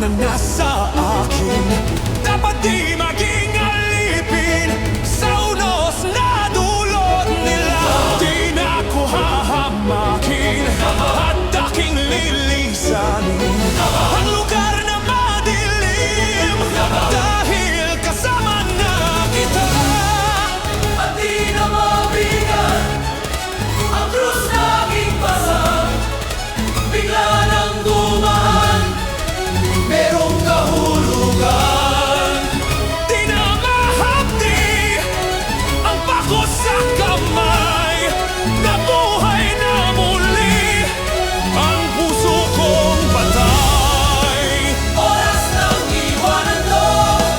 ang nasa akin. Dapat di maging alipin sa unos na dulot nila. Di na ko hahamakin at aking lilisanin ang lugar na madilim, dahil kasama na kita. At di na mabigat ang krus na aking pasang, bigla nang dumaan, merong kahulugan. Di na mahapdi ang pako sa kamay, nabuhay na muli ang puso kong patay. Oras ng iwanan to,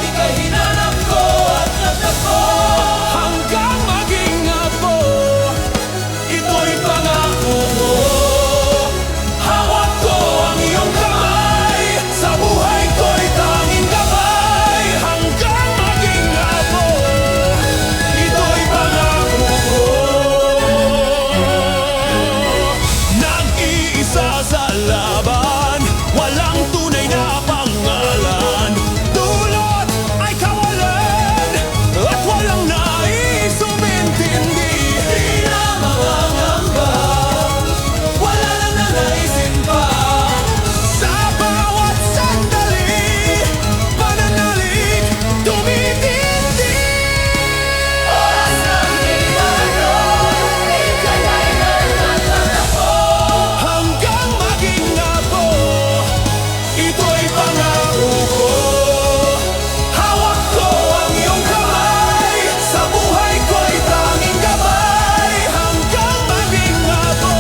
ika'y hinanap ko at nagtagpo. Hanggang maging apo, ito'y pangako ko. Hawak ko ang iyong kamay, sa buhay ko'y tanging gabay. Hanggang maging apo, ito'y pangako ko. Nag-iisa sa laban, walang tunay na pangalan. Dulot ay kawalan at walang nais umintindi. Di na mangangamba, wala nang nanaisin pa. Sa bawat sandali, pananalig tumitindi. Oras ng iwanan, ika'y kailan at nagtagpo. Hanggang maging apo, ito'y pangako ko. Hawak ko ang iyong kamay, sa buhay ko'y tanging gabay. Hanggang maging apo,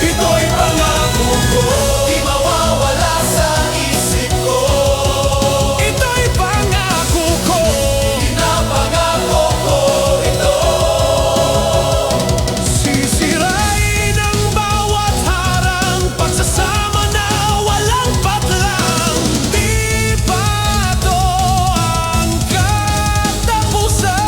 ito'y pangako ko. Di mawawala sa isip ko, Ito'y pangako ko. pinapangako ko ito. Sisirain ang bawat harang, pagsasama na walang patlang. Di pa to ang katapusan.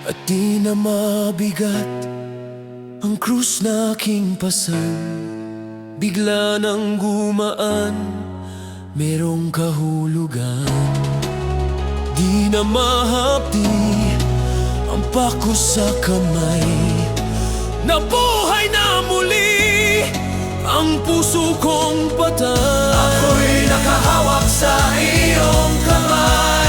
At di na mabigat ang krus na aking pasan, bigla nang gumaan, merong kahulugan. Di na mahapdi ang pako sa kamay, nabuhay na muli ang puso kong patay. Ako'y nakahawak sa iyong kamay.